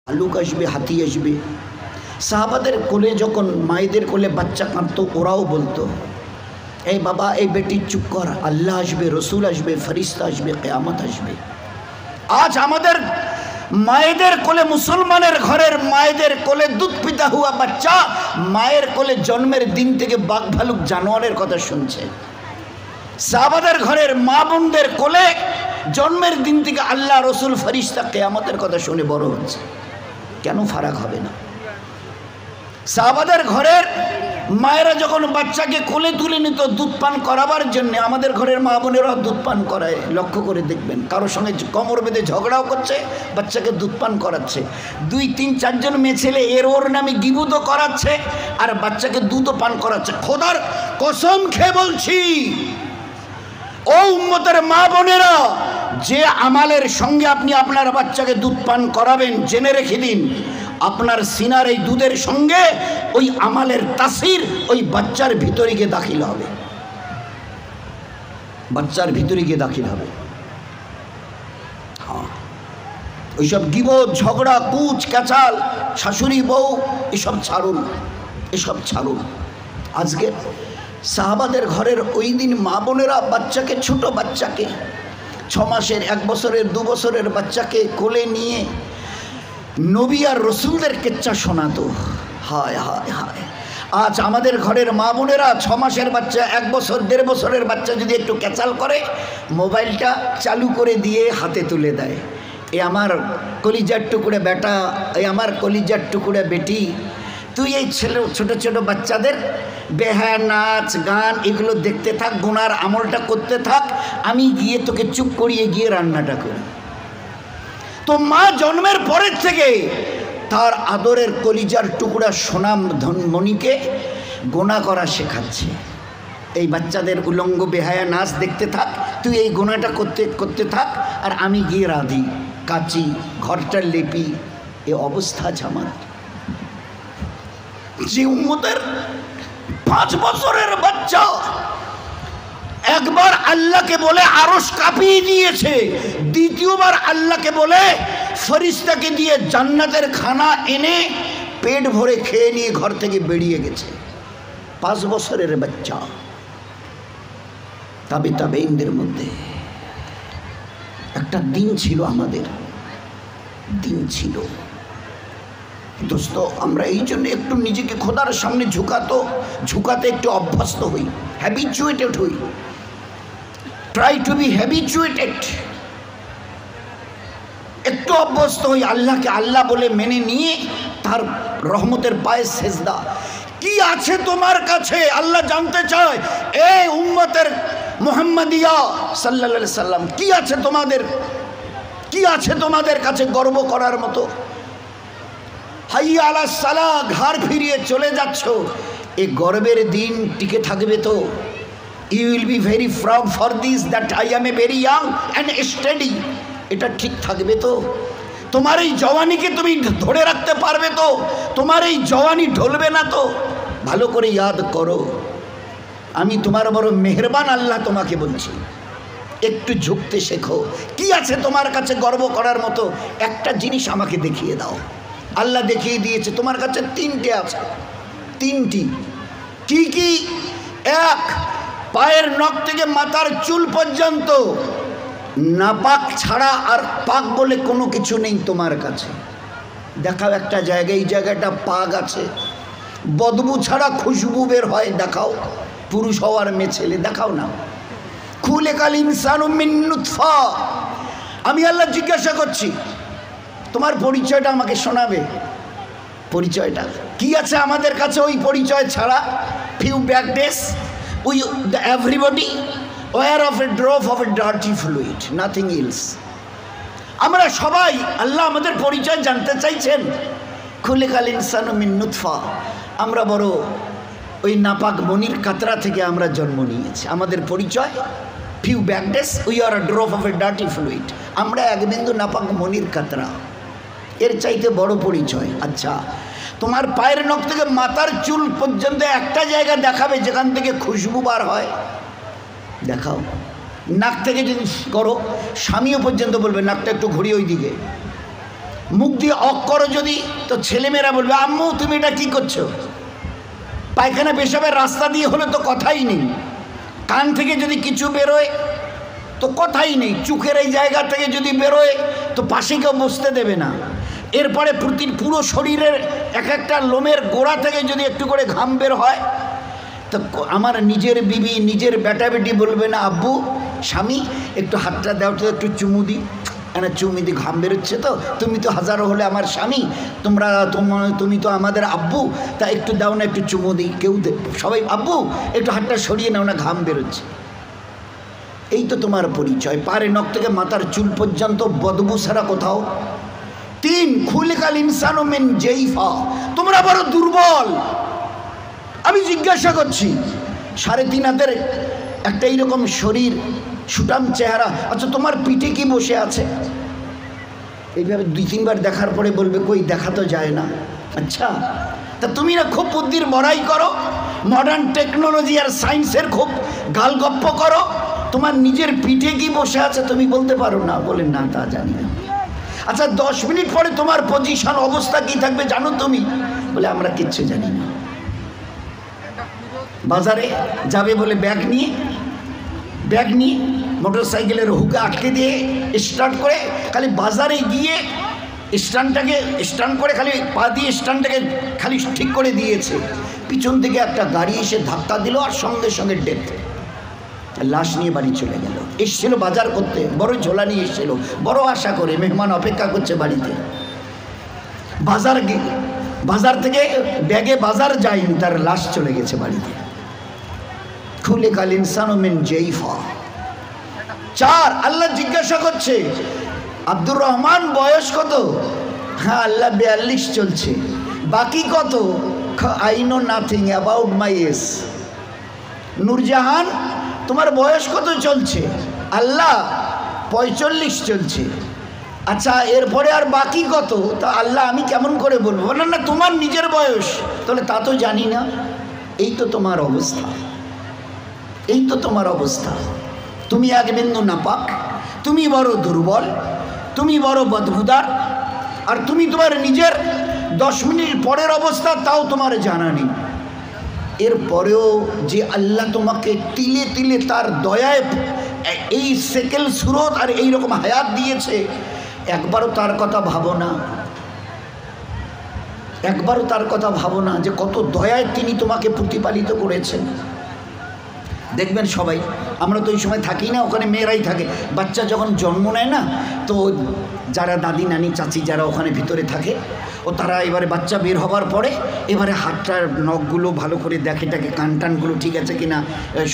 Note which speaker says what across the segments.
Speaker 1: ভালুক আসবে, হাতি আসবে। সাহাবাদের কোলে যখন মায়েদের কোলে বাচ্চা কাঁদতো, ওরাও বলতো, এই বাবা, এই বেটি চুপ কর, আল্লাহ আসবে, রসুল আসবে, ফরিস্তা আসবে, কিয়ামত আসবে। আজ আমাদের মায়েদের কোলে, মুসলমানের ঘরের মায়েদের কোলে দুধ পিতা হুয়া বাচ্চা মায়ের কোলে জন্মের দিন থেকে বাঘ ভালুক জানোয়ারের কথা শুনছে। সাহাবাদের ঘরের মা বোনদের কোলে জন্মের দিন থেকে আল্লাহ, রসুল, ফরিস্তা, কিয়ামতের কথা শুনে বড় হচ্ছে। কেন ফারাক হবে না? সাহাবাদের ঘরের মায়েরা যখন বাচ্চাকে কোলে তুলে নিত দুধ পান করাবার জন্য, আমাদের ঘরের মা বোনেরা দুধ পান করায়। লক্ষ্য করে দেখবেন, কারোর সঙ্গে কোমর বেঁধে ঝগড়াও করছে, বাচ্চাকে দুধ পান করাচ্ছে। 2, 3, 4 জন মেয়ে ছেলে এর ওর নামে গিবুদও করাচ্ছে, আর বাচ্চাকে দুধও পান করাচ্ছে। খোদার কসম খেয়ে বলছি, ও উম্মতের মা বোনেরা, যে আমালের সঙ্গে আপনি আপনার বাচ্চাকে দুধ পান করাবেন, জেনে রেখে দিন, আপনার সিনার এই দুধের সঙ্গে ওই আমালের তাসির ওই বাচ্চার ভিতরে গিয়ে দাখিল হবে, বাচ্চার ভিতরে গিয়ে দাখিল হবে। হ্যাঁ, ওইসব গিবত, ঝগড়া, কুচ কাচাল, শাশুড়ি বউ, এসব ছাড়ুন, এসব ছাড়ুন। আজকে সাহাবাদের ঘরের ওই দিন মা বোনেরা বাচ্চাকে, ছোট বাচ্চাকে, 6 মাসের, 1 বছরের, 2 বছরের বাচ্চাকে কোলে নিয়ে নবী আর রসুলদের কেচ্চা শোনাতো। হায় হায় হায়, আজ আমাদের ঘরের মা বোনেরা 6 মাসের বাচ্চা, 1 বছর, 1.5 বছরের বাচ্চা যদি একটু ক্যাচাল করে, মোবাইলটা চালু করে দিয়ে হাতে তুলে দেয়। এ আমার কলিজার টুকরে বেটা, এই আমার কলিজার টুকরে বেটি, তুই এই ছোট ছোট বাচ্চাদের বেহায়া নাচ গান এগুলো দেখতে থাক, গুনার আমলটা করতে থাক, আমি গিয়ে তোকে চুপ করিয়ে গিয়ে রান্নাটা করি। তো মা জন্মের পরের থেকে তার আদরের কলিজার টুকরা সোনাম ধনমণিকে গোনা করা শেখাচ্ছে। এই বাচ্চাদের উলঙ্গ বেহায়া নাচ দেখতে থাক, তুই এই গোনাটা করতে করতে থাক, আর আমি গিয়ে রাঁধি, কাচি, ঘরটা লেপি। এ অবস্থা আছে আমার। যে উম্মতের 5 বছরের বাচ্চা একবার আল্লাহকে বলে আরশ কাঁপিয়ে দিয়েছে, দ্বিতীয়বার আল্লাহকে বলে ফরিস্তাকে দিয়ে জান্নাতের খানা এনে পেট ভরে খেয়ে নিয়ে ঘর থেকে বেরিয়ে গেছে। 5 বছরের বাচ্চা। তাবেঈনদের মধ্যে একটা দিন ছিল, আমাদের দিন ছিল দোস্ত। আমরা এই জন্য একটু নিজেকে খোদার সামনে ঝুঁকাতে একটু অভ্যস্ত হই, হ্যাবিচুয়েটেড হই। ট্রাই টু বি হ্যাবিচুয়েটেড, একটু অভ্যস্ত হই আল্লাহকে আল্লাহ বলে মেনে নিয়ে তার রহমতের পায়ে সেজদা। কি আছে তোমার কাছে আল্লাহ জানতে চায়। এই উম্মতের মুহাম্মাদিয়া সাল্লাল্লাহু আলাইহি সাল্লাম, কি আছে তোমাদের, কি আছে তোমাদের কাছে গর্ব করার মতো? হাইয়া আলাস সালাহ, ঘাড় ফিরিয়ে চলে যাচ্ছ, এই গর্বের দিন টিকে থাকবে তো? You will be very proud for this that I am a very young and study. এটা ঠিক থাকবে তো? তোমার এই জওয়ানিকে তুমি ধরে রাখতে পারবে তো? তোমার এই জওয়ানি ঢলবে না তো? ভালো করে ইয়াদ করো, আমি তোমার বড় মেহেরবান আল্লাহ তোমাকে বলছি, একটু ঝুঁকতে শেখো। কি আছে তোমার কাছে গর্ব করার মতো? একটা জিনিস আমাকে দেখিয়ে দাও। আল্লাহ দেখিয়ে দিয়েছে তোমার কাছে 3টে আছে, 3টি। কি কি? 1, পায়ের নখ থেকে মাথার চুল পর্যন্ত নাপাক ছাড়া আর পাক বলে কোনো কিছু নেই তোমার কাছে। দেখাও একটা জায়গায়, এই জায়গাটা পাক আছে, বদবু ছাড়া খুশবু বের হয়, দেখাও। পুরুষ হওয়ার মেয়ে ছেলে দেখাও না। খুলিকাল ইনসানু মিন নুতফা। আমি আল্লাহ জিজ্ঞাসা করছি, তোমার পরিচয়টা আমাকে শোনাবে। পরিচয়টা কি আছে আমাদের কাছে? ওই পরিচয় ছাড়া few back days we everybody were of a drop of a dirty fluid, nothing else. আমরা সবাই, আল্লাহ আমাদের পরিচয় জানতে চাইছেন। খুলিকাল ইনসানু মিন নুতফা। আমরা বড় ওই নাপাক মনির কাতরা থেকে আমরা জন্ম নিয়েছি। আমাদের পরিচয় few back days we are A drop of a dirty fluid. আমরা এক বিন্দু নাপাক মনির কাতরা, এর চাইতে বড় পরিচয়। আচ্ছা, তোমার পায়ের নখ থেকে মাথার চুল পর্যন্ত একটা জায়গা দেখাবে যেখান থেকে খুশবু বার হয়, দেখাও। নাক থেকে যদি করো, স্বামীও পর্যন্ত বলবে নাকটা একটু ঘুরিয়ে ওই দিকে। মুখ দিয়ে অক করো যদি, তো ছেলেমেয়েরা বলবে আম্মু তুমি এটা কি করছো? পায়খানা পেশাবের রাস্তা দিয়ে হলে তো কথাই নেই, কান থেকে যদি কিছু বেরোয় তো কথাই নেই, চোখের এই জায়গা থেকে যদি বেরোয় তো পাশে কেউ বসতে দেবে না। এরপরে পুরো শরীরের এক একটা লোমের গোড়া থেকে যদি একটু করে ঘাম বের হয়, তো আমার নিজের বিবি নিজের বেটা বেটি বলবে না আব্বু স্বামী একটু হাতটা দাও তো, একটু চুমু দিই, না চুমু দি ঘাম বেরোচ্ছে তো, তুমি তো হাজারো হলে আমার স্বামী, তুমি তো আমাদের আব্বু, তা একটু দাও না, একটু চুমু দিই। কেউ সবাই আব্বু একটু হাতটা সরিয়ে নাও না, ঘাম বেরোচ্ছে। এই তো তোমার পরিচয়, পারে নখ থেকে মাথার চুল পর্যন্ত বদবু ছাড়া কোথাও। 3 খুলিকাল ইনসানু মিন জাইফা, তোমরা বড় দুর্বল। আমি জিজ্ঞাসা করছি 3.5 হাতের একটা এইরকম শরীর, সুটাম চেহারা, আচ্ছা তোমার পিঠে কি বসে আছে? এইভাবে 2-3 বার দেখার পরে বলবে কই দেখা তো যায় না। আচ্ছা তা তুমি না খুব বুদ্ধির বড়াই করো, মডার্ন টেকনোলজি আর সায়েন্সের খুব গালগপ্প করো, তোমার নিজের পিঠে কি বসে আছে তুমি বলতে পারো না? বলে না তা জানি না। আচ্ছা 10 মিনিট পরে তোমার পজিশন অবস্থা কি থাকবে জানো তুমি? বলে আমরা কিচ্ছু জানি না। বাজারে যাবে বলে ব্যাগ নিয়ে মোটর সাইকেলের হুকে আটকে দিয়ে স্টার্ট করে খালি বাজারে গিয়ে স্ট্যান্ড করে খালি পা দিয়ে স্ট্যান্ডটাকে খালি ঠিক করে দিয়েছে, পিছন থেকে একটা গাড়ি এসে ধাক্কা দিল আর সঙ্গে সঙ্গে ডেথ। লাশ নিয়ে বাড়ি চলে গেল। এসছিল বাজার করতে, বড় ঝোলা নিয়ে এসছিল, বড় আশা করে মেহমান অপেক্ষা করছে বাড়িতে। বাজার থেকে ব্যাগে বাজার যায়নি, তার লাশ চলে গেছে বাড়িতে। খুলিকাল ইনসানু মিন জাইফা। 4 আল্লাহ জিজ্ঞাসা করছে আব্দুর রহমান বয়স কত? হ্যাঁ আল্লাহ 42 চলছে। বাকি কত? I know nothing about my age. Noorjahan তোমার বয়স কত চলছে? আল্লাহ 45 চলছে। আচ্ছা এরপরে আর বাকি কত? তা আল্লাহ আমি কেমন করে বলবো? না তোমার নিজের বয়স। তাহলে তা তো জানি না। এই তো তোমার অবস্থা, এই তো তোমার অবস্থা। তুমি এক বিন্দু নাপাক, তুমি বড় দুর্বল, তুমি বড় বদবুদার, আর তুমি তোমার নিজের 10 মিনিট পরের অবস্থা তাও তোমার জানা নেই। এরপরেও যে আল্লাহ তোমাকে তিলে তিলে তার দয়ায় এই সেকেল সুরত আর এইরকম হায়াত দিয়েছে, একবারও তার কথা ভাবো না, একবারও তার কথা ভাবো না যে কত দয়ায় তিনি তোমাকে প্রতিপালিত করেছেন। দেখবেন সবাই, আমরা তো ওই সময় থাকি না, ওখানে মেয়েরাই থাকে। বাচ্চা যখন জন্ম নেয় না, তো যারা দাদি নানি চাচি যারা ওখানে ভিতরে থাকে, ও তারা এবারে বাচ্চা বের হবার পরে এবারে হাতটার নখগুলো ভালো করে দেখে টাকে, কান টানগুলো ঠিক আছে কিনা,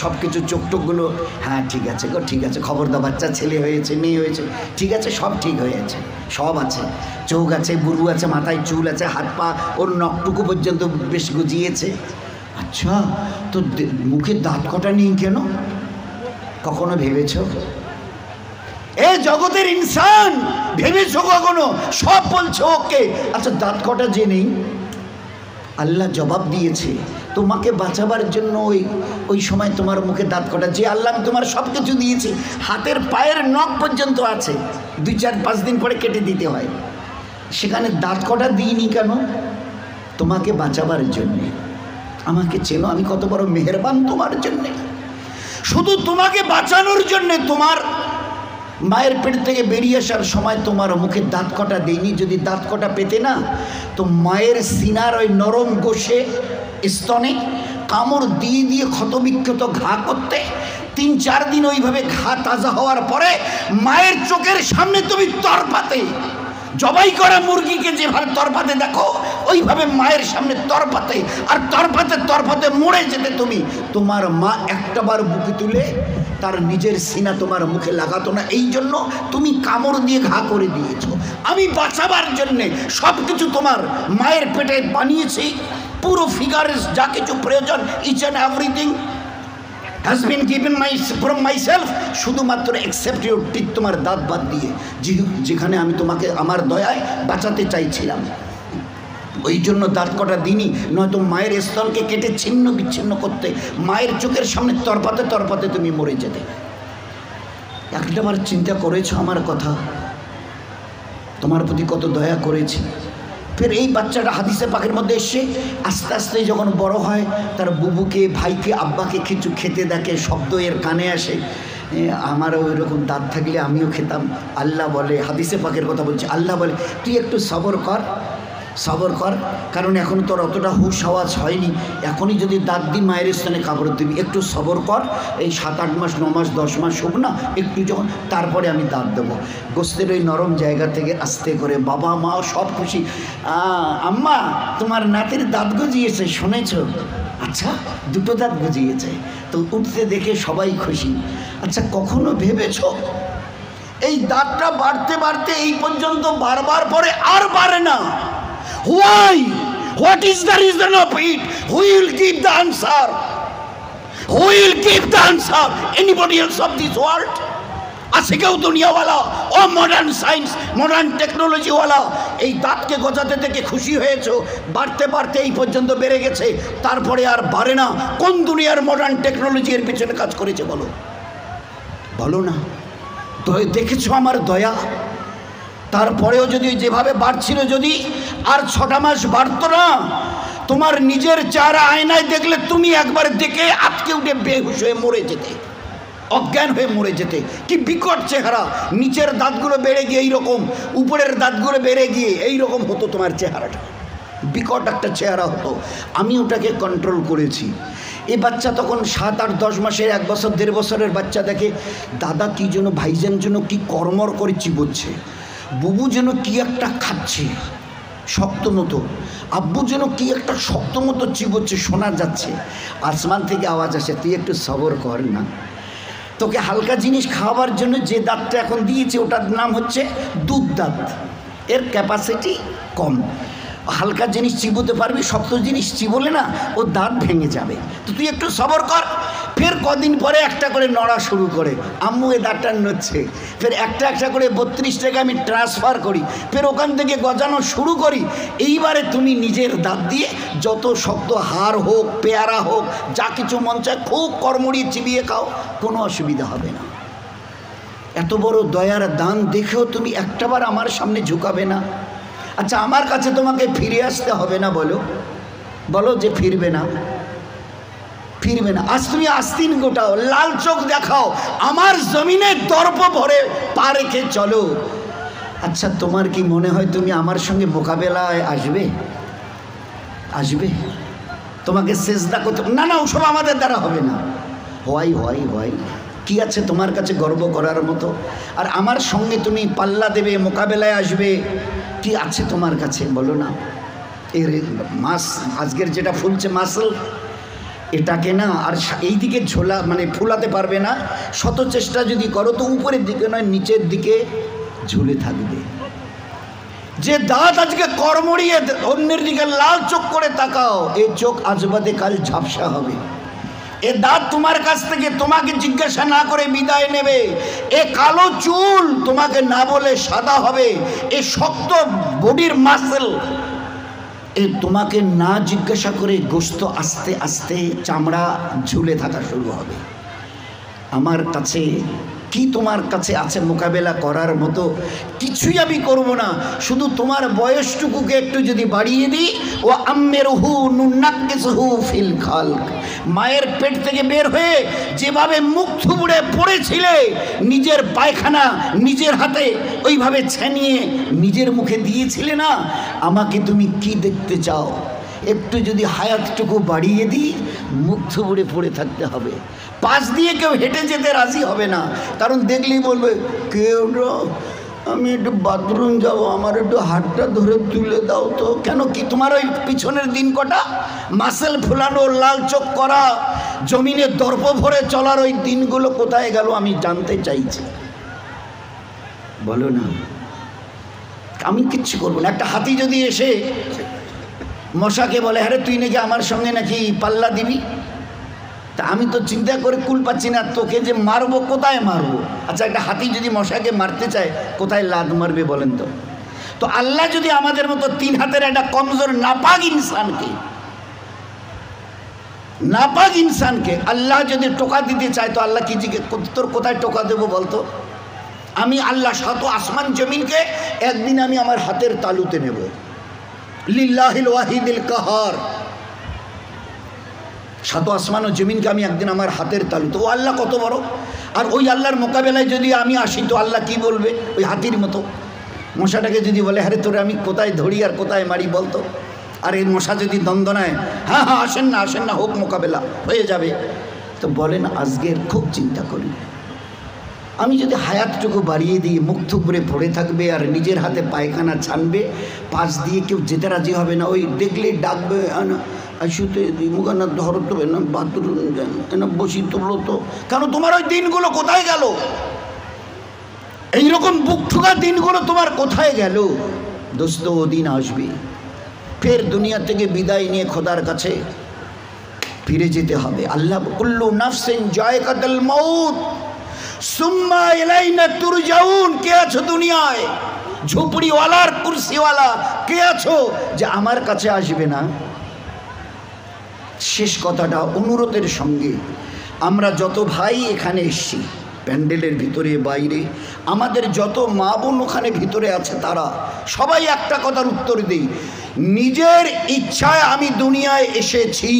Speaker 1: সব কিছু চোখ টোকগুলো হ্যাঁ ঠিক আছে গো, ঠিক আছে, খবরদার বাচ্চা ছেলে হয়েছে মেয়ে হয়েছে ঠিক আছে, সব ঠিক হয়েছে, সব আছে, চোখ আছে, বুরু আছে, মাথায় চুল আছে, হাত পা ওর নখটুকু পর্যন্ত বেশ গজিয়েছে। আচ্ছা তো মুখে দাঁত কটা নেই কেন? কখনো ভেবেছ? এ জগতের ইনসান ভেবেছ কখনো? সব বলছো ওকে, আচ্ছা দাঁত কটা যে নেই? আল্লাহ জবাব দিয়েছে তোমাকে বাঁচাবার জন্য। ওই সময় তোমার মুখে দাঁত কটা, যে আল্লাহ তোমার সব কিছু দিয়েছি, হাতের পায়ের নখ পর্যন্ত আছে, 2-4-5 দিন পরে কেটে দিতে হয়, সেখানে দাঁত কটা দিইনি কেন? তোমাকে বাঁচাবার জন্যে। আমাকে চেনো আমি কত বড় মেহেরবান তোমার জন্যে। শুধু তোমাকে বাঁচানোর জন্যে তোমার মায়ের পেট থেকে বেরিয়ে আসার সময় তোমার মুখে দাঁত কটা দেয়নি। যদি দাঁত কটা পেতে না, তো মায়ের সিনার ওই নরম গোশে স্তনে কামড় দিয়ে দিয়ে ক্ষতবিক্ষত ঘা করতে, 3-4 দিন ওইভাবে ঘা তাজা হওয়ার পরে মায়ের চোখের সামনে তুমি তরপাতে, জবাই করা মুরগিকে যেভাবে তরপাতে দেখো, ওইভাবে মায়ের সামনে তরপাতে, আর তরপাতে মরে যেতে তুমি। তোমার মা একটাবার বুকে তুলে তার নিজের সিনা তোমার মুখে লাগাতো না, এই জন্য তুমি কামড় দিয়ে ঘা করে দিয়েছ। আমি বাঁচাবার জন্যে সব কিছু তোমার মায়ের পেটে বানিয়েছি, পুরো ফিগারের যা কিছু প্রয়োজন, each and everything has been given from myself, শুধুমাত্র except your teeth, তোমার দাঁত বাদ দিয়ে, যেখানে আমি তোমাকে আমার দয়ায় বাঁচাতে চাইছিলাম, ওই জন্য দাঁত কটা দিনই, নয়তো মায়ের স্তনকে কেটে ছিন্ন বিচ্ছিন্ন করতে, মায়ের চোখের সামনে তরপাতে তুমি মরে যেতে। একটাবার চিন্তা করেছো আমার কথা? তোমার প্রতি কত দয়া করেছি। ফের এই বাচ্চাটা হাদিসে পাকের মধ্যে এসে আস্তে আস্তে যখন বড় হয়, তার বুবুকে, ভাইকে, আব্বাকে কিছু খেতে দেখে, শব্দ এর কানে আসে, আমারও ওই রকম দাঁত থাকলে আমিও খেতাম। আল্লাহ বলে, হাদিসে পাকের কথা বলছে, আল্লাহ বলে তুই একটু সবর কর, সবর কর, কারণ এখন তোর অতটা হুশ আওয়াজ হয়নি, এখনই যদি দাঁত দিই মায়ের স্থানে কাপড় দিবি, একটু সবর কর, এই 7-8 মাস 9 মাস 10 মাস হোক না, একটু যখন, তারপরে আমি দাঁত দেবো। গোস্তের ওই নরম জায়গা থেকে আস্তে করে বাবা মা সব খুশি, আম্মা তোমার নাতির দাঁত গজিয়েছে শুনেছ? আচ্ছা, 2টো দাঁত গজিয়েছে, তো উঠতে দেখে সবাই খুশি। আচ্ছা, কখনো ভেবেছ এই দাঁতটা বাড়তে বাড়তে এই পর্যন্ত বারবার পরে আর বাড়ে না? Why? What is the reason of it? Who will give the answer? Who will give the answer? Anybody else of this world? আছে কেউ দুনিয়াওয়ালা ও মডার্ন সায়েন্স মডার্ন টেকনোলজিওয়ালা এই দাঁতকে গজাতে থেকে খুশি হয়েছো? বাড়তে বাড়তে এই পর্যন্ত বেড়ে গেছে, তারপরে আর বাড়ে না। কোন দুনিয়ার মডার্ন টেকনোলজি এর পিছনে কাজ করেছে বলো? বলো না। দেখেছো আমার দয়া? তারপরেও যদি যেভাবে বাড়ছিল, যদি আর 6টা মাস বাড়তো না, তোমার নিজের চেহারা আয়নায় দেখলে তুমি একবার দেখে আটকে উঠে বেহুশ হয়ে মরে যেতে, অজ্ঞান হয়ে মরে যেতে। কি বিকট চেহারা! নিচের দাঁতগুলো বেড়ে গিয়ে এইরকম, উপরের দাঁতগুলো বেড়ে গিয়ে এইরকম হতো তোমার চেহারাটা, বিকট একটা চেহারা হতো। আমি ওটাকে কন্ট্রোল করেছি। এই বাচ্চা তখন 7, 8, 10 মাসের, 1 বছর 1.5 বছরের বাচ্চা দেখে দাদা কি যেন, ভাইজান যেন কি কর্মর করে চিবোচ্ছে, বুবু যেন কি একটা খাচ্ছে শক্ত মতো, আব্বু যেন কি একটা শক্ত মতো চিবোচ্ছে, শোনা যাচ্ছে। আসমান থেকে আওয়াজ আসে, তুই একটু সবর কর না, তোকে হালকা জিনিস খাওয়াবার জন্য যে দাঁতটা এখন দিয়েছে ওটার নাম হচ্ছে দুধ দাঁত, এর ক্যাপাসিটি কম, হালকা জিনিস চিবোতে পারবি, শক্ত জিনিস চিবোলে না ও দাঁত ভেঙে যাবে, তো তুই একটু সবর কর। ফের কদিন পরে একটা করে নড়া শুরু করে, আম্মু এ দাঁতটা নড়ছে, ফের একটা একটা করে 32 টাকা আমি ট্রান্সফার করি, ফের ওখান থেকে গজানো শুরু করি। এইবারে তুমি নিজের দাঁত দিয়ে যত শক্ত হাড় হোক, পেয়ারা হোক, যা কিছু মন চায় খুব কড়মড়িয়ে চিবিয়ে খাও, কোনো অসুবিধা হবে না। এত বড় দয়ার দান দেখেও তুমি একটাবার আমার সামনে ঝুঁকাবে না? আচ্ছা, আমার কাছে তোমাকে ফিরে আসতে হবে না? বলো বলো যে ফিরবে না, ফিরবে না। আজ তুমি আস্তিন গোটাও, লাল চোখ দেখাও, আমার জমিনে দর্প ভরে পা রেখে চলো। আচ্ছা, তোমার কি মনে হয় তুমি আমার সঙ্গে মোকাবেলায় আসবে? আসবে? তোমাকে সেজদা করতে না, না, ওসব আমাদের দ্বারা হবে না। হোয়াই হোয়াই হোয়াই কি আছে তোমার কাছে গর্ব করার মতো? আর আমার সঙ্গে তুমি পাল্লা দেবে, মোকাবেলায় আসবে, কি আছে তোমার কাছে বলো না? এর মাস আজকের যেটা ফুলছে মাসল, এটাকে না আর এই দিকে ঝোলা মানে ফুলাতে পারবে না। শত চেষ্টা যদি করো তো উপরের দিকে নয় নিচের দিকে ঝুলে থাকবে। যে দাঁত আজকে কড়মড়িয়ে অন্যের দিকে লাল চোখ করে তাকাও, এই চোখ আজ বাদে কাল ঝাপসা হবে। এ দাঁত তোমার কাছ থেকে তোমাকে জিজ্ঞাসা না করে বিদায় নেবে। এ কালো চুল তোমাকে না বলে সাদা হবে। এ শক্ত বডির মাসল এ তোমাকে না জিজ্ঞাসা করে গোস্ত আস্তে আস্তে চামড়া ঝুলে থাকা শুরু হবে। আমার কাছে কি তোমার কাছে আছে মোকাবেলা করার মতো? কিছুই আমি করব না, শুধু তোমার বয়সটুকুকে একটু যদি বাড়িয়ে দিই। ও আম্মেরহু নুন্নাক্কিসহু ফিল খালক, মায়ের পেট থেকে বের হয়ে যেভাবে মুখ থুবড়ে পড়েছিলে, নিজের পায়খানা নিজের হাতে ওইভাবে ছেনিয়ে নিজের মুখে দিয়েছিলে না, আমাকে তুমি কি দেখতে চাও? একটু যদি হায়াতটুকু বাড়িয়ে দিই, মুখ থুবড়ে পড়ে থাকতে হবে। পাশ দিয়ে কেউ হেঁটে যেতে রাজি হবে না, কারণ দেখলেই বলবে কেউ আমি একটু বাথরুম যাব, আমার একটু হাতটা ধরে তুলে দাও তো। কেন কি তোমার ওই পিছনের দিন কটা মাসেল ফুলানো, লাল চোখ করা, জমিনে দর্প ভরে চলার ওই দিনগুলো কোথায় গেল আমি জানতে চাইছি। বলো না, আমি কিচ্ছু করবো না। একটা হাতি যদি এসে মশাকে বলে হ্যাঁ তুই নাকি আমার সঙ্গে নাকি পাল্লা দিবি, তা আমি তো চিন্তা করে কুল পাচ্ছি না, তোকে যে মারবো কোথায় মারবো। আচ্ছা, একটা হাতি যদি মশাকে মারতে চায় কোথায় লাদ মারবে বলেন তো? তো আল্লাহ যদি আমাদের মতো 3 হাতের একটা কমজোর নাপাক ইনসানকে আল্লাহ যদি টোকা দিতে চায়, তো আল্লাহ কি তোর কোথায় টোকা দেবো বলতো? আমি আল্লাহ সাত আসমান জমিনকে একদিন আমি আমার হাতের তালুতে নেব। লিল্লাহিল ওয়াহিদিল কাহার, সাত আসমান ও জমিনকে আমি একদিন আমার হাতের তালুতে। ও আল্লাহ কত বড়! আর ওই আল্লাহর মোকাবেলায় যদি আমি আসি তো আল্লাহ কি বলবে? ওই হাতির মতো মশাটাকে যদি বলে, আরে তোরে আমি কোথায় ধরি আর কোথায় মারি বলতো? আর এই মশা যদি দ্বন্দ্বনায়, হ্যাঁ হ্যাঁ আসেন না, হোক মোকাবেলা হয়ে যাবে। তো বলেন আজকের খুব চিন্তা করি, আমি যদি হায়াতটুকু বাড়িয়ে দিই, মুখ থুবড়ে পড়ে থাকবে আর নিজের হাতে পায়খানা ছানবে, পাশ দিয়ে কেউ যেতে রাজি হবে না, ওই দেখলে ডাকবে শুতে মুখানা ধরো তো না, বাথরুম না বসি তোলো তো। কেন তোমার ওই দিনগুলো কোথায় গেল? এইরকম বুক ঠুকা দিনগুলো তোমার কোথায় গেল? দোস্ত ও দিন আসবে, ফের দুনিয়া থেকে বিদায় নিয়ে খোদার কাছে ফিরে যেতে হবে। আল্লাহ কুল্লু নাফসিন যায়কাতুল মাউত সুম্মা ইলাইনা তুরজাউন। কে আছো দুনিয়ায়? ঝুপড়িওয়ালার কুরসিওয়ালা কে আছো যে আমার কাছে আসবে না? শেষ কথাটা অনুরোধের সঙ্গে, আমরা যত ভাই এখানে এসছি প্যান্ডেলের ভিতরে বাইরে, আমাদের যত মা বোন ওখানে ভিতরে আছে, তারা সবাই একটা কথার উত্তর দিই, নিজের ইচ্ছায় আমি দুনিয়ায় এসেছি,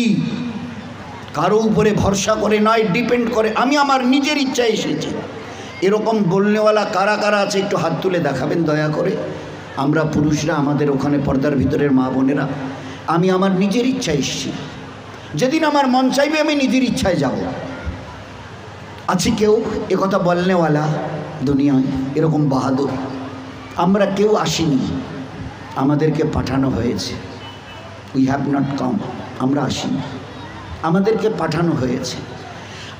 Speaker 1: কারো উপরে ভরসা করে নয়, ডিপেন্ড করে। আমি আমার নিজের ইচ্ছায় এসেছি। এরকম বলনেওয়ালা কারা কারা আছে একটু হাত তুলে দেখাবেন দয়া করে। আমরা পুরুষরা, আমাদের ওখানে পর্দার ভিতরের মা বোনেরা, আমি আমার নিজের ইচ্ছায় এসেছি, যেদিন আমার মন চাইবে আমি নিজের ইচ্ছায় যাব। আছে কেউ একথা বলনেওয়ালা দুনিয়ায় এরকম বাহাদুর? আমরা কেউ আসিনি, আমাদেরকে পাঠানো হয়েছে। উই হ্যাভ নট কাম, আমরা আসিনি, আমাদেরকে পাঠানো হয়েছে।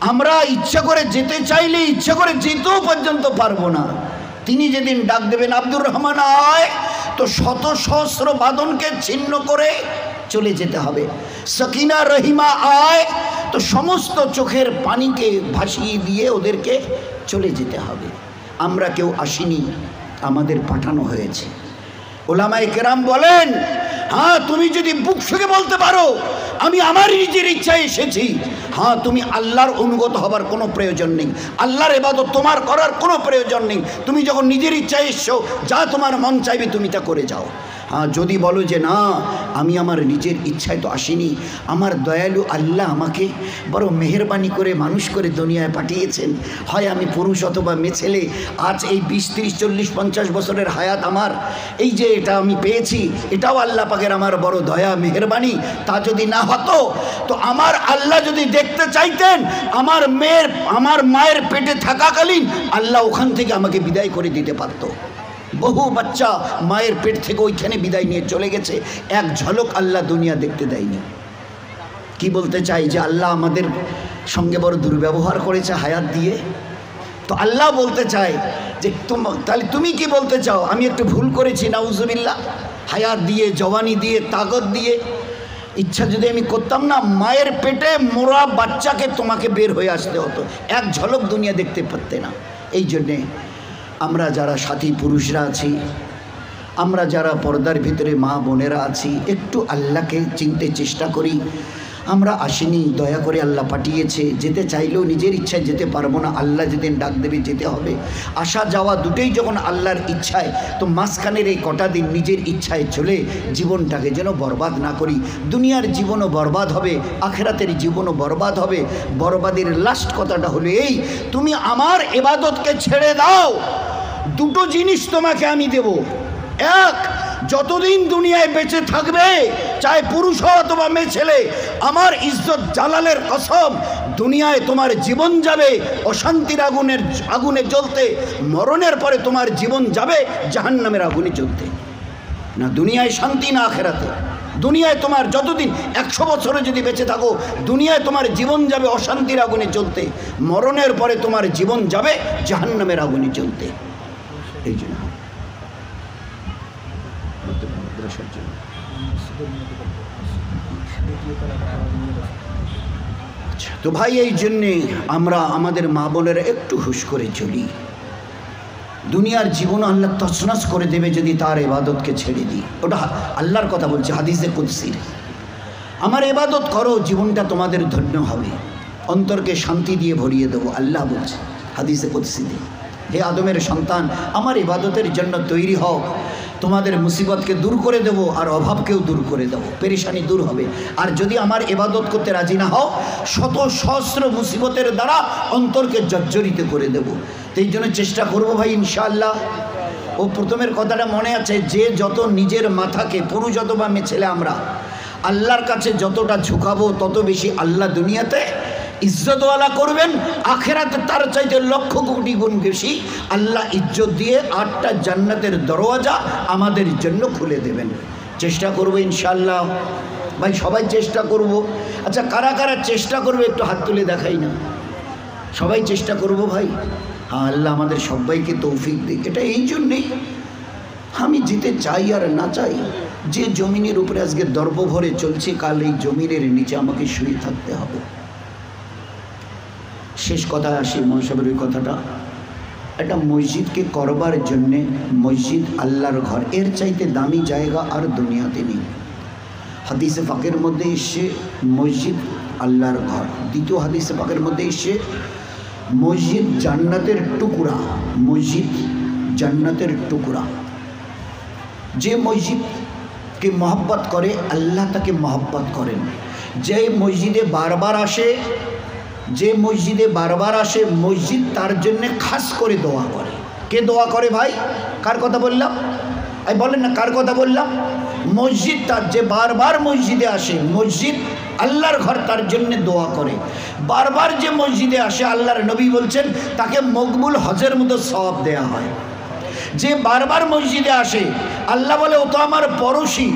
Speaker 1: আমরা ইচ্ছা করে যেতে চাইলে ইচ্ছা করে যেতেও পর্যন্ত পারবো না। তিনি যেদিন ডাক দেবেন আব্দুর রহমান আয়, তো শত সহস্র বাঁধনকে ছিন্ন করে চলে যেতে হবে। সকিনা রহিমা আয়, তো সমস্ত চোখের পানিকে ভাসিয়ে দিয়ে ওদেরকে চলে যেতে হবে। আমরা কেউ আসিনি, আমাদের পাঠানো হয়েছে। ওলামায়ে কেরাম বলেন, হ্যাঁ তুমি যদি বুক ফুঁকে বলতে পারো আমি আমার নিজের ইচ্ছায় এসেছি, হ্যাঁ তুমি আল্লাহর অনুগত হবার কোনো প্রয়োজন নেই, আল্লাহর ইবাদত তোমার করার কোনো প্রয়োজন নেই। তুমি যখন নিজের ইচ্ছায় এসছো, যা তোমার মন চাইবে তুমি তা করে যাও। হ্যাঁ যদি বলো যে না আমি আমার নিজের ইচ্ছায় তো আসিনি, আমার দয়ালু আল্লাহ আমাকে বড় মেহেরবানি করে মানুষ করে দুনিয়ায় পাঠিয়েছেন, হয় আমি পুরুষ অথবা মেয়ে ছেলে, আজ এই 20, 30, 40, 50 বছরের হায়াত আমার, এই যে এটা আমি পেয়েছি, এটাও আল্লাহ পাকের আমার বড় দয়া মেহেরবানি। তা যদি না হতো তো আমার আল্লাহ যদি দেখতে চাইতেন, আমার মায়ের পেটে থাকাকালীন আল্লাহ ওখান থেকে আমাকে বিদায় করে দিতে পারতো। বহু বাচ্চা মায়ের পেট থেকে ওইখানে বিদায় নিয়ে চলে গেছে, এক ঝলক আল্লাহ দুনিয়া দেখতে দেয়নি। কি বলতে চাই যে আল্লাহ আমাদের সঙ্গে বড় দুর্ব্যবহার করেছে হায়াত দিয়ে। তো আল্লাহ বলতে চায় যে তাহলে তুমি কি বলতে চাও? আমি একটু ভুল করেছি নাউজুবিল্লাহ, হায়াত দিয়ে, জওয়ানি দিয়ে, তাকত দিয়ে। ইচ্ছা যদি আমি করতাম না, মায়ের পেটে মোরা বাচ্চাকে তোমাকে বের হয়ে আসতে হতো, এক ঝলক দুনিয়া দেখতে পারতে না। এই জন্যে আমরা যারা সাথী পুরুষরা আছি, আমরা যারা পর্দার ভিতরে মা বোনেরা আছি, একটু আল্লাহকে চিনতে চেষ্টা করি। আমরা আসিনি, দয়া করে আল্লাহ পাঠিয়েছে। যেতে চাইলেও নিজের ইচ্ছায় যেতে পারবো না, আল্লাহ যেদিন ডাক দেবে যেতে হবে। আসা যাওয়া দুটোই যখন আল্লাহর ইচ্ছায়, তো মাঝখানের এই কটা দিন নিজের ইচ্ছায় চলে জীবনটাকে যেন বরবাদ না করি। দুনিয়ার জীবনও বরবাদ হবে, আখেরাতের জীবনও বরবাদ হবে। বরবাদের লাস্ট কথাটা হলো এই, তুমি আমার ইবাদতকে ছেড়ে দাও, দুটো জিনিস তোমাকে আমি দেব। এক, যতদিন দুনিয়ায় বেঁচে থাকবে, চাहे পুরুষ হও অথবা মেয়ে ছেলে, আমার ইজ্জত জালালের কসম, দুনিয়ায় তোমার জীবন যাবে অশান্তির আগুনে জ্বলতে, মরণের পরে তোমার জীবন যাবে জাহান্নামের আগুনে জ্বলতে। না দুনিয়ায় শান্তি না আখেরাতে। দুনিয়ায় তোমার যতদিন 100 বছরে যদি বেঁচে থাকো, দুনিয়ায় তোমার জীবন যাবে অশান্তির আগুনে জ্বলতে, মরণের পরে তোমার জীবন যাবে জাহান্নামের আগুনে জ্বলতে। এই জন্য তো ভাই, এই জন্যে আমরা আমাদের মা বোনেরা একটু হুঁশ করে চলি। দুনিয়ার জীবন আল্লাহ তছনছ করে দেবে যদি তার ইবাদতকে ছেড়ে দিই। ওটা আল্লাহর কথা বলছে হাদিসে কুদসির। আমার ইবাদত করো, জীবনটা তোমাদের ধন্য হবে, অন্তরকে শান্তি দিয়ে ভরিয়ে দেবো, আল্লাহ বলছে হাদিসে কুদসিতে। হে আদমের সন্তান, আমার ইবাদতের জন্য তৈরি হও, তোমাদের মুসিবতকে দূর করে দেব আর অভাবকেও দূর করে দেব, পেরেশানি দূর হবে। আর যদি আমার ইবাদত করতে রাজি না হও, শত সহস্র মুসিবতের দ্বারা অন্তরকে জর্জরিত করে দেব। তো এই জন্য চেষ্টা করব ভাই ইনশাআল্লাহ। ও প্রথমের কথাটা মনে আছে, যে যত নিজের মাথাকে, পুরুষ অথবা মেয়ে ছেলে, আমরা আল্লাহর কাছে যতটা ঝুঁকাবো তত বেশি আল্লাহ দুনিয়াতে ইজ্জতওয়ালা করবেন, আখেরাতে তার চাইতে লক্ষ কোটি গুণ বেশি আল্লাহ ইজ্জত দিয়ে 8টা জান্নাতের দরওয়াজা আমাদের জন্য খুলে দেবেন। চেষ্টা করবো ইনশাআল্লাহ ভাই, সবাই চেষ্টা করব। আচ্ছা, কারা কারা চেষ্টা করবে একটু হাত তুলে দেখাই না। সবাই চেষ্টা করব ভাই। হ্যাঁ, আল্লাহ আমাদের সবাইকে তৌফিক দিক। এটা এই জন্যেই আমি যেতে চাই আর না চাই, যে জমিনের উপরে আজকে দর্ব ভরে চলছে, কাল এই জমিনের নিচে আমাকে শুয়ে থাকতে হবে। শেষ কথা আসি মহাসবের ওই কথাটা, একটা মসজিদকে করবার জন্যে, মসজিদ আল্লাহর ঘর, এর চাইতে দামি জায়গা আর দুনিয়াতে নেই। হাদিসে পাকের মধ্যে এসে মসজিদ আল্লাহর ঘর। দ্বিতীয় হাদিসে পাকের মধ্যে এসে মসজিদ জান্নাতের টুকরা, মসজিদ জান্নাতের টুকরা। যে মসজিদকে মহব্বত করে আল্লাহ তাকে মহব্বত করেন। যে মসজিদে বারবার আসে, যে মসজিদে বারবার আসে, মসজিদ তার জন্যে খাস করে দোয়া করে। কে দোয়া করে ভাই? কার কথা বললাম? এই বলেন না, কার কথা বললাম? মসজিদ, তার যে বারবার মসজিদে আসে, মসজিদ আল্লাহর ঘর, তার জন্যে দোয়া করে। বারবার যে মসজিদে আসে, আল্লাহর নবী বলছেন তাকে মকবুল হজের মতো সওয়াব দেয়া হয়। যে বারবার মসজিদে আসে, আল্লাহ বলে ও তো আমার পড়োশি,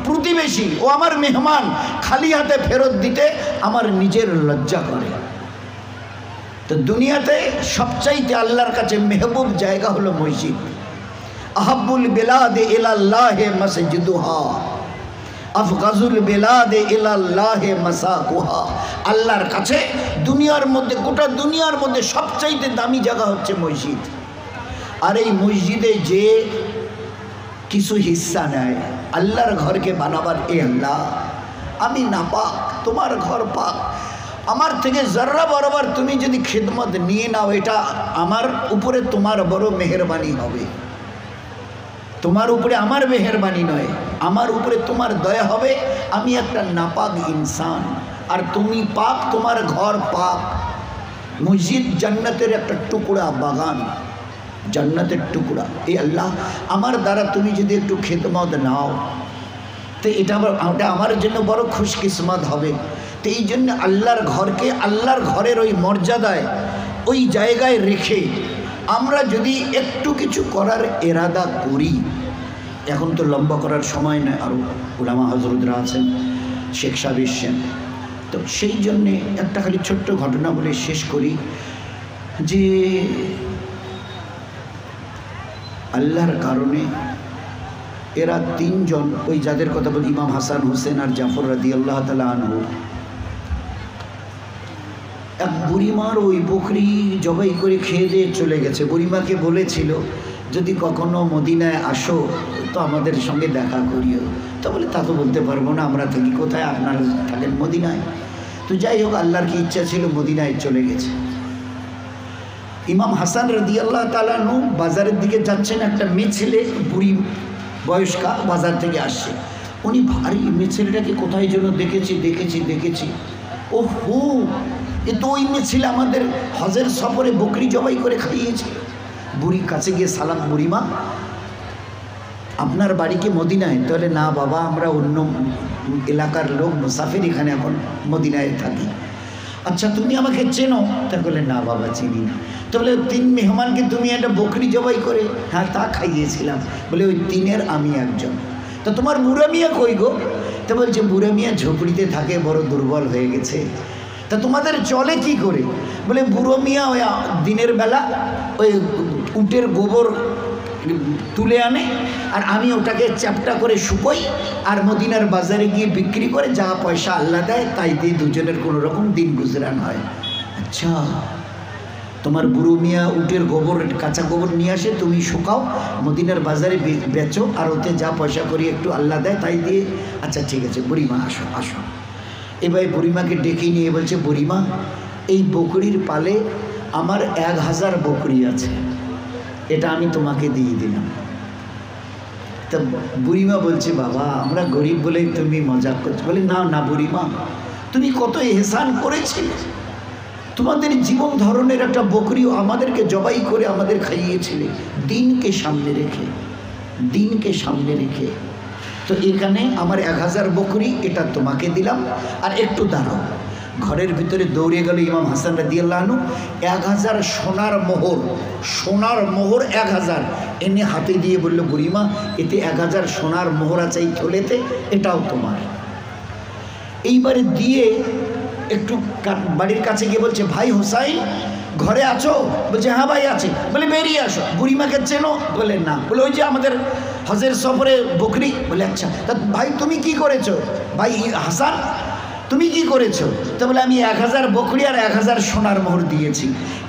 Speaker 1: প্রতিবেশী, ও আমার মেহমান, খালি হাতে ফেরত দিতে আমার নিজের লজ্জা করে। তো দুনিয়াতে সবচাইতে আল্লাহর কাছে মেহবুব জায়গা হলো মসজিদ। আহাব্বুল বিলাদে ইলাল্লাহে মসজিদুহা, আফগাজুল বিলাদে ইলাল্লাহে মাসাকুহা। আল্লাহর কাছে দুনিয়ার মধ্যে, গোটা দুনিয়ার মধ্যে সবচাইতে দামি জায়গা হচ্ছে মসজিদ। আর এই মসজিদে যে কিছু হিস্সা নেয় আল্লাহর ঘরকে বানাবার, এ আল্লাহ আমি নাপাক, তোমার ঘর পাক, আমার থেকে জর্রা বরাবর তুমি যদি খিদমত নিয়ে নাও, এটা আমার উপরে তোমার বড় মেহেরবানি হবে। তোমার উপরে আমার মেহেরবানি নয়, আমার উপরে তোমার দয়া হবে। আমি একটা নাপাক ইনসান আর তুমি পাক, তোমার ঘর পাক। মসজিদ জান্নাতের একটা টুকরা, বাগান, জান্নাতের টুকরা। এই আল্লাহ আমার দ্বারা তুমি যদি একটু খিদমত নাও, তো এটা আমার জন্য বড় খুশকিসমত হবে। তো এই জন্য আল্লাহর ঘরকে আল্লাহর ঘরের ওই মর্যাদায়, ওই জায়গায় রেখে আমরা যদি একটু কিছু করার এরাদা করি, এখন তো লম্বা করার সময় নয়, আরও উলামা হজরতরা আছেন, শেখ সাহেব এসছেন, তো সেই জন্যে একটা খালি ছোট্ট ঘটনা বলে শেষ করি যে আল্লাহর কারণে এরা 3 জন, ওই যাদের কথা বলি, ইমাম হাসান, হুসেন আর জাফর রাদিয়াল্লাহু তাআলা আনহু, এক বুড়িমার ওই বকরি জবাই করে খেয়ে দিয়ে চলে গেছে। বুড়িমাকে বলেছিল যদি কখনো মদিনায় আসো তো আমাদের সঙ্গে দেখা করিও। তো বলে তা তো বলতে পারবো না, আমরা থাকি কোথায়, আপনারা থাকেন মদিনায়। তো যাই হোক, আল্লাহর কি ইচ্ছা ছিল, মদিনায় চলে গেছে। ইমাম হাসান রাদিয়াল্লাহু তাআলা আনহু বাজারের দিকে যাচ্ছেন, একটা মেয়ে ছেলে, বুড়ি বয়স্কা, বাজার থেকে আসছে। উনি ভারী, মেয়ে ছেলেটাকে কোথায় যেন দেখেছি। ও হো, এ তো ওই মেয়ে ছেলে আমাদের হজের সফরে বকরি জবাই করে খাইয়েছে। বুড়ির কাছে গিয়ে সালাম, বুড়িমা আপনার বাড়ি কি মদিনায়? তাহলে না বাবা, আমরা অন্য এলাকার লোক, মুসাফির, এখানে এখন মদিনায় থাকি। আচ্ছা তুমি আমাকে চেনো? তা বলে না বাবা চিনি না। তো বলে 3 মেহমানকে তুমি একটা বকরি জবাই করে? হ্যাঁ, তা খাইয়েছিলাম। বলে ওই 3-এর আমি একজন। তো তোমার বুড়া মিয়া কই গো? তো বলছে বুড়া মিয়া ঝুপড়িতে থাকে, বড় দুর্বল হয়ে গেছে। তা তোমাদের চলে কি করে? বলে বুড়ো মিয়া ওই দিনের বেলা ওই উটের গোবর তুলে আনে, আর আমি ওটাকে চ্যাপটা করে শুকোই, আর মদিনার বাজারে গিয়ে বিক্রি করে যা পয়সা আল্লাহ দেয় তাই দিয়ে দুজনের কোনো রকম দিন গুজরান হয়। আচ্ছা, তোমার বুড়ো মিয়া উটের গোবর, কাঁচা গোবর নিয়ে আসে, তুমি শুকাও, মদিনার বাজারে বেচো, আর ওতে যা পয়সা করি একটু আল্লাহ দেয় তাই দিয়ে। আচ্ছা ঠিক আছে, বুড়িমা আসো। এবার বুড়িমাকে ডেকে নিয়ে বলছে, বুড়িমা এই বকরির পালে আমার 1000 বকরি আছে, এটা আমি তোমাকে দিয়ে দিলাম। তা বুড়িমা বলছে, বাবা আমরা গরিব বলেই তুমি মজাক করছো। বলে, না না বুড়িমা, তুমি কত এহসান করেছিলে, তোমাদের জীবন ধরনের একটা বকরিও আমাদেরকে জবাই করে আমাদের খাইয়েছিলে, দিনকে সামনে রেখে, দিনকে সামনে রেখে। তো এখানে আমার 1000 বকরি এটা তোমাকে দিলাম, আর একটু দাঁড়াও। ঘরের ভিতরে দৌড়ে গেল ইমাম হাসান রাদিয়াল্লাহু আনহু, 1000 সোনার মোহর, সোনার মোহর 1000 এনে হাতে দিয়ে বলল, বুড়িমা এতে 1000 সোনার মোহর আছে এই থলেতে, এটাও তোমার। এইবারে দিয়ে একটু বাড়ির কাছে গিয়ে বলছে, ভাই হোসাইন ঘরে আছো? বলছে, হ্যাঁ ভাই আছে। বলে, বেরিয়ে আসো। বুড়িমাকে চেনো? বলে, না। বলে, ওই যে আমাদের হজের সফরে বকরি। বলে, আচ্ছা তা ভাই তুমি কি করেছো? ভাই হাসান তুমি কি করেছো? তো বলে, আমি 1000 বকরি আর 1000 সোনার মোহর দিয়েছি।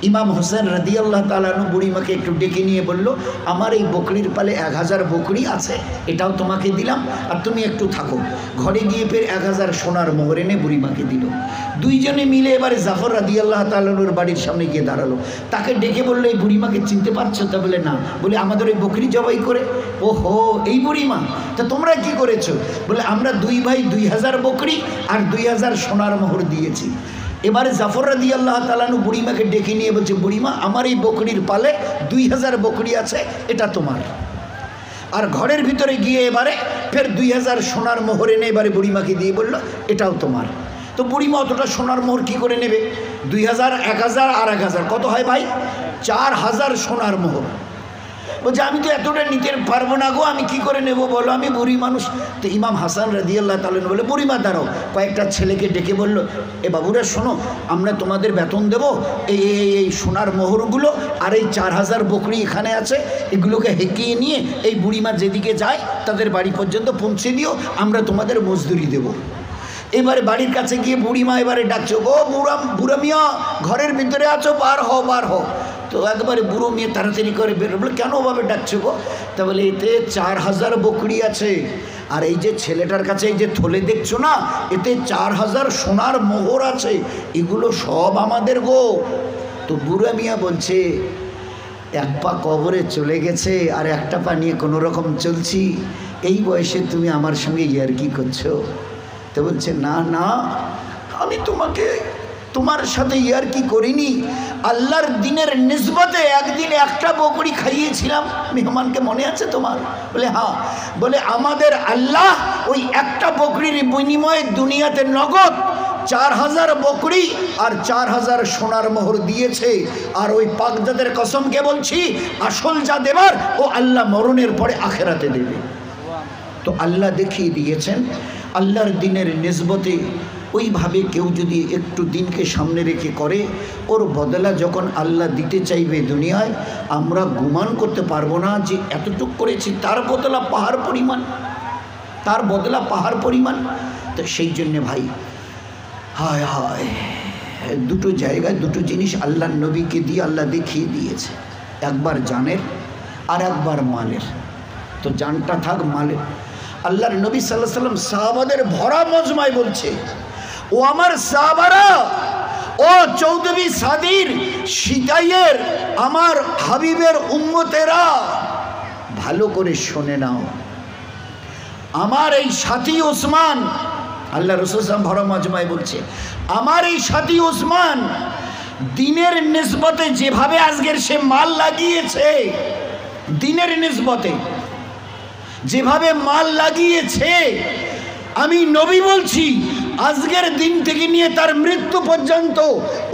Speaker 1: ইমাম হোসেন রাদিয়াল্লাহু তাআলা আনহু বুড়িমাকে একটু ডেকে নিয়ে বলল, আমার এই বকরির পালে 1000 বকরি আছে, এটাও তোমাকে দিলাম, আর তুমি একটু থাকো। ঘরে গিয়ে ফের 1000 সোনার মোহর এনে বুড়িমাকে দিল। দুইজনে মিলে এবারে জাফর রাদিয়াল্লাহু তাআলা আনহুর বাড়ির সামনে গিয়ে দাঁড়ালো। তাকে ডেকে বললো, এই বুড়িমাকে চিনতে পারছো? তা বলে, না। বলে, আমাদের ওই বকরি জবাই করে। ওহো, এই বুড়িমা, তা তোমরা কি করেছো? বলে, আমরা 2 ভাই 2000 বকরি আর 2000 সোনার মোহর দিয়েছি। এবারে জাফর রাদিয়াল্লাহু তাআলা আনহু বুড়িমাকে ডেকে নিয়ে বলছে, বুড়িমা আমার এই বকরির পালে 2000 বকরি আছে, এটা তোমার। আর ঘরের ভিতরে গিয়ে এবারে ফের 2000 সোনার মোহর এনে এবারে বুড়িমাকে দিয়ে বলল, এটাও তোমার। তো বুড়িমা অতটা সোনার মোহর কি করে নেবে? 2000, 1000 আর 1000 কত হয় ভাই? 4000 সোনার মোহর। বলছে, আমি তো এতটা নিতে পারবো না গো, আমি কি করে নেব বলো, আমি বুড়ি মানুষ। তো ইমাম হাসান রাদিয়াল্লাহু তাআলা বলে, বুড়িমা দাঁড়াও। কয়েকটা ছেলেকে ডেকে বলল, এ বাবুরা শোনো, আমরা তোমাদের বেতন দেবো, এই সোনার মোহরগুলো আর এই 4000 বকরি এখানে আছে, এগুলোকে হেঁকিয়ে নিয়ে এই বুড়িমা যেদিকে যায় তাদের বাড়ি পর্যন্ত পৌঁছে দিও, আমরা তোমাদের মজদুরি দেবো। এবারে বাড়ির কাছে গিয়ে বুড়িমা এবারে ডাকছো, ও বুড়া মিয়া ঘরের ভিতরে আছো, বার হও বার হও। তো একবারে বুড়ো মেয়ে তাড়াতাড়ি করে বের। বলে, কেন ভাবে ডাকছো গো? তা বলে, এতে 4000 বকরি আছে, আর এই যে ছেলেটার কাছে এই যে থলে দেখছো না, এতে 4000 সোনার মোহর আছে, এগুলো সব আমাদের গো। তো বুড়া মিয়া বলছে, এক পা কবরে চলে গেছে আর একটা পা নিয়ে কোনো রকম চলছি, এই বয়সে তুমি আমার সঙ্গে ইয়ার্কি করছো? তো বলছে, না না, আমি তোমার সাথে ইয়ার্কি করিনি, আল্লাহর দিনের নিসবতে একদিন একটা বকরি খাইয়েছিলাম মেহমানকে, মনে আছে তোমার? বলে, হ্যাঁ। বলে, আমাদের আল্লাহ ওই একটা বকরির বিনিময়ে দুনিয়াতে নগদ 4000 বকরি আর 4000 সোনার মোহর দিয়েছে। আর ওই পাকজাদের কসমকে বলছি, আসল যা দেবার ও আল্লাহ মরণের পরে আখেরাতে দেবে। তো আল্লাহ দেখিয়ে দিয়েছেন আল্লাহর দিনের নিসবতে ওইভাবে কেউ যদি একটু দিনকে সামনে রেখে করে, ওর বদলা যখন আল্লাহ দিতে চাইবে দুনিয়ায়, আমরা গুমান করতে পারবো না যে এতটুকু করেছি, তার বদলা পাহাড় পরিমাণ, তার বদলা পাহাড় পরিমাণ। তো সেই জন্যে ভাই, হায় হায়, দুটো জায়গায় দুটো জিনিস আল্লাহর নবীকে দিয়ে আল্লাহ দেখিয়ে দিয়েছে, একবার জানের আর একবার মালের। তো জানটা থাক মালের। আল্লাহর নবী সাল্লাল্লাহু আলাইহি ওয়াসাল্লাম সাহাবাদের ভরা মজমায় বলছে, ও আমার সাহাবারা, ও চৌধুরী সাদির সিতাইয়ের আমার হাবিবের উম্মতেরা, ভালো করে শুনে নাও। আমার এই সাথী ওসমান, আল্লাহ রাসূল সাল্লাল্লাহু আলাইহি ওয়াসাল্লাম ভরা মজমায় বলছে, আমার এই সাথী ওসমান দিনের নিসবতে যেভাবে আজকের সে মাল লাগিয়েছে, দিনের নিসবতে যেভাবে মাল লাগিয়েছে, আমি নবী বলছি আজকের দিন থেকে নিয়ে তার মৃত্যু পর্যন্ত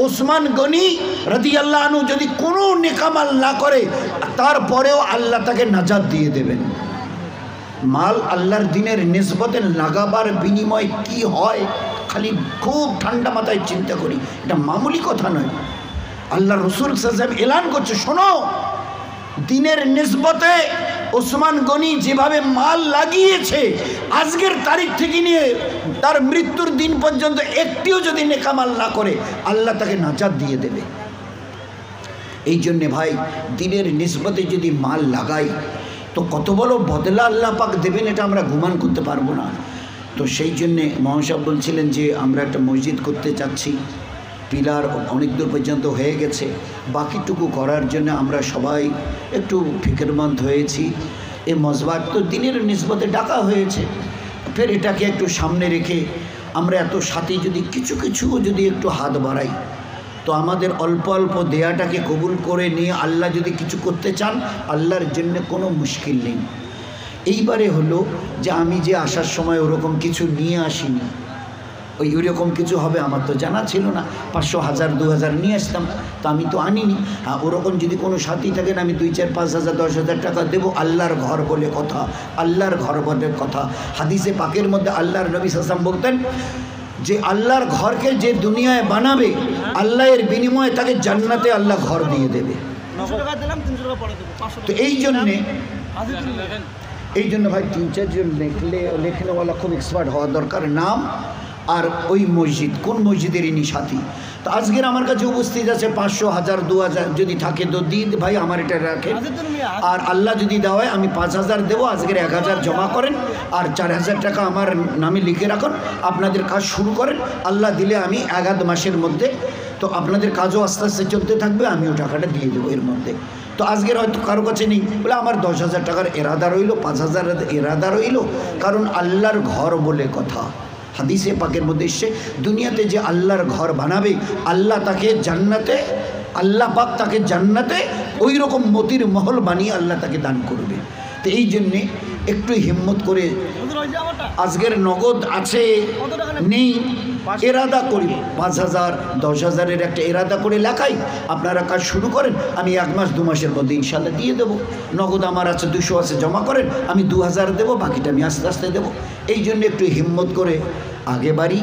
Speaker 1: ওসমান গনি রাদিয়াল্লাহু আনহু যদি কোনো নেকামাল না করে, তারপরেও আল্লাহ তাকে নাজাত দিয়ে দেবেন। মাল আল্লাহর দিনের নিসবতে লাগাবার বিনিময় কি হয়, খালি খুব ঠান্ডা মাথায় চিন্তা করি, এটা মামুলি কথা নয়। আল্লাহ রাসূল সাল্লাল্লাহু আলাইহি ওয়াসাল্লাম এলান করছে, শোনো, দিনের নিসবতে ওসমান গনি যেভাবে মাল লাগিয়েছে, আজকের তারিখ থেকে নিয়ে তার মৃত্যুর দিন পর্যন্ত একটিও যদি নেকামাল না করে, আল্লাহ তাকে নাজাত দিয়ে দেবে। এই জন্যে ভাই, দিনের নিসবতে যদি মাল লাগাই তো কত বড় বদলা আল্লাহ পাক দেবেন, এটা আমরা গুমান করতে পারবো না। তো সেই জন্যে মহাসাব বলছিলেন যে আমরা একটা মসজিদ করতে চাচ্ছি, পিলার অনেক দূর পর্যন্ত হয়ে গেছে, বাকিটুকু করার জন্য আমরা সবাই একটু ফিকিরমন্দ হয়েছি। এই মসবাক তো দিনের নিসবতে ডাকা হয়েছে, ফের এটাকে একটু সামনে রেখে আমরা এত সাথে যদি কিছু কিছু যদি একটু হাত বাড়াই, তো আমাদের অল্প অল্প দেয়াটাকে কবুল করে নিয়ে আল্লাহ যদি কিছু করতে চান, আল্লাহর জন্য কোনো মুশকিল নেই। এইবারে হলো যে আমি যে আসার সময় ওরকম কিছু নিয়ে আসিনি, ওইরকম কিছু হবে আমার তো জানা ছিল না। 500, 1000, 2000 নিয়ে আসতাম, তো আমি তো আনিনি। হ্যাঁ, ওরকম যদি কোনো সাথী থাকেন আমি 2, 4, 5 হাজার 10 হাজার টাকা দেবো। আল্লাহর ঘর বলে কথা, আল্লাহর ঘর বলে কথা। হাদিসে পাকের মধ্যে আল্লাহর নবী সাল্লাল্লাহু আলাইহি ওয়াসাল্লাম বলতেন যে আল্লাহর ঘরকে যে দুনিয়ায় বানাবে, আল্লাহের বিনিময়ে তাকে জান্নাতে আল্লাহ ঘর দিয়ে দেবে। তো এই জন্য ভাই 3-4 জন লেখনেওয়ালা খুব এক্সপার্ট হওয়া দরকার। নাম আর ওই মসজিদ, কোন মসজিদের ইনি সাথী। তো আজকের আমার কাছে উপস্থিত আছে 500, 1000, 2000 যদি থাকে তো দিন ভাই, আমার এটা রাখেন। আর আল্লাহ যদি দেওয়ায় আমি 5000 দেবো, আজকের 1000 জমা করেন আর 4000 টাকা আমার নামে লিখে রাখুন। আপনাদের কাজ শুরু করেন, আল্লাহ দিলে আমি 1-2 মাসের মধ্যে তো আপনাদের কাজও আস্তে আস্তে চলতে থাকবে, আমিও টাকাটা দিয়ে দেবো এর মধ্যে। তো আজকের হয়তো কারো কাছে নেই বলে আমার 10,000 টাকার এরাদা রইল, 5000 এরাদা রইল, কারণ আল্লাহর ঘর বলে কথা। হাদিসে পাকের মধ্যে এসে দুনিয়াতে যে আল্লাহর ঘর বানাবে, আল্লাহ তাকে জান্নাতে, আল্লাহ পাক তাকে জান্নাতে ওই রকম মতির মহল বানিয়ে আল্লাহ তাকে দান করবে। তো এই জন্যে একটু হিম্মত করে, আজকের নগদ আছে নেই, এরাদা করি 5000, 10,000-এর একটা এরাদা করে লেখাই। আপনারা কাজ শুরু করেন, আমি 1 মাস 2 মাসের মধ্যে ইনশাল্লাহ দিয়ে দেবো। নগদ আমার আছে 200 আছে, জমা করেন, আমি 2000 দেবো, বাকিটা আমি আস্তে আস্তে দেবো। এই জন্য একটু হিম্মত করে আগে বাড়ি।